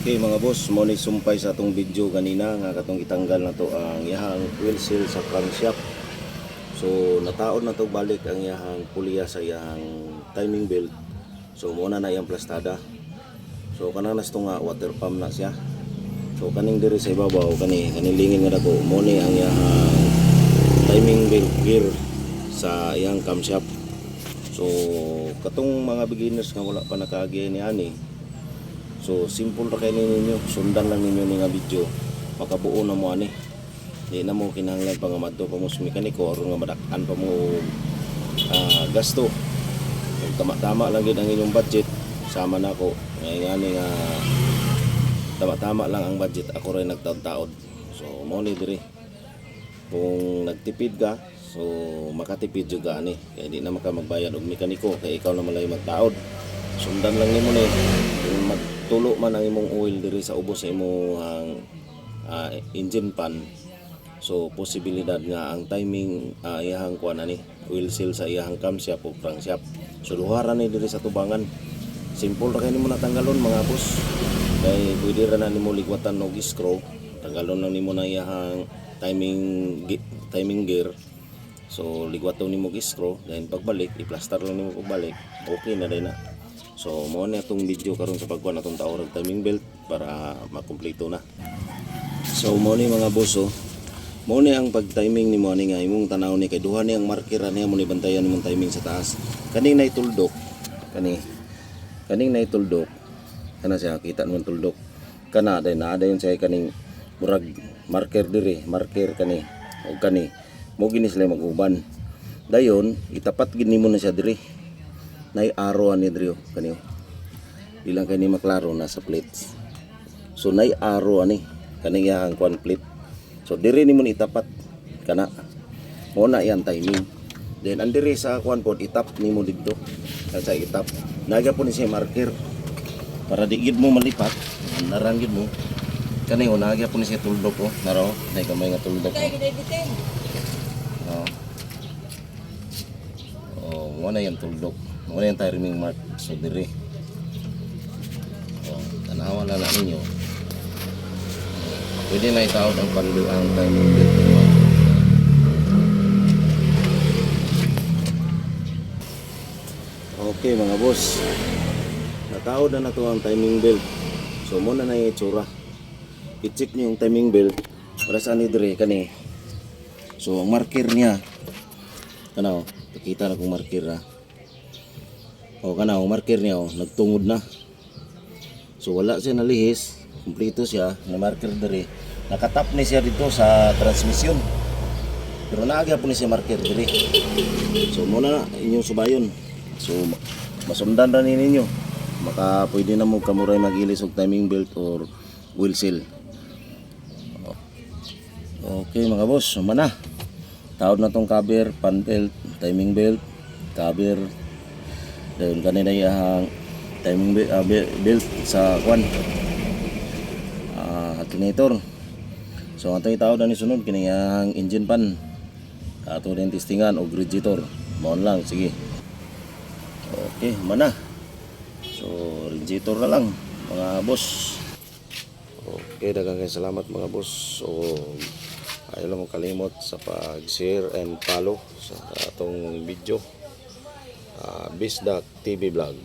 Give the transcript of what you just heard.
Okay mga boss, mo ni sumpay sa atong video kanina nga katong itanggal na to ang yahang wheel seal sa crankshaft. So nataod na to balik ang yahang pulya sa yahang timing belt. So muna na yang plastada. So kanang nas to nga water pump na siya. So kaning diri sa ibabaw kanilingin nga dako mo ni ang yahang timing belt gear sa iyang camshaft. So katong mga beginners nga wala pa nakaagi ni ani. So simple ra kay ninyo, sundan lang ninyo ni nga video, makabuo na mo ani. Di na mo kinahanglan pa nga madto pa mo sa mekaniko aron nga madak-an pa mo gasto. Kung tama-tama lang gid ang inyong budget, sama na ako. Ngay ngani nga tama-tama lang ang budget, ako rin nagtaod-taod. So mo ni diri. Kung nagtipid ka, so makatipid jud ani. Kay di na maka magbayad og mekaniko kay ikaw na malay magtaod. Sundan lang nimo ni kung magtulo man ang imong oil diri sa ubos sa imong engine pan. So posibilidad nga ang timing iyahang kuan ani oil seal sa iyahang camshaft o crankshaft. So luharan ni diri sa tubangan. Simple ra kay nimo natanggalon mga boss. Kay pwede ra na nimo ligwatan og screw. Tanggalon lang nimo na iyahang timing gear. So ligwaton nimo og screw, then pagbalik i-plaster lang nimo pagbalik. Okay na din na. So mo na itong video karon sa pagkuha natong taorag timing belt para makumpleto na. So mo ni mga boss mo ni ang pag-timing nimo ani nga imong tanaw ni kay duha ni ang marker ani mo ni bantayan nimong timing sa taas. Kaning nay tuldok kaning nay tuldok kana siya kita nimong tuldok kana day naa dayon siya kaning murag marker diri marker kani o kani mo gini sila mag-uban. Dayon itapat gid nimo na siya diri. Nay arrow ani diri kaniyo. Bilang kani maklaro na sa plates. So nay arrow ani kaning yang kuan plate. So diri nimo itapat kana. Mo na yan timing. Then andiri sa kuan pod itap nimo didto. Sa itap. Naga po ni siya marker para di gid mo malipat. Naranggid mo. Kani naga po ni siya tuldok ko. Naro, nay gamay nga tuldok ko. Oh, mo na yan tuldok. Muna yung timing mark so diri. Tanawa na ninyo. Pwede na itaod ang ang timing belt. Okay mga boss, nataod na to ang timing belt. So muna na yung itsura. I-check nyo yung timing belt para saan ni diri kani. So ang marker niya kanaw, pakita na kung marker na. O kana marker niya nagtungod na. So wala siya nalihis, kumpleto siya, na marker diri. Nakatap ni siya dito sa transmission. Pero naagya po ni siya marker diri. So muna na inyong subayon. So masundan ra ninyo. Maka pwede na mo kamuray magilis og timing belt or wheel seal. Okay mga boss, mana. Taod na tong cover, pan belt, timing belt, cover. Dayon kanina yung timing belt sa kwan alternator. So atong itaw ni sunod kini yang engine pan ato din testingan og radiator maon lang sige. Okay mana. So radiator na lang mga boss. Okay daghang salamat mga boss. So ayaw lang mo kalimot sa pag-share and follow sa atong video. Bisdak TV Vlog.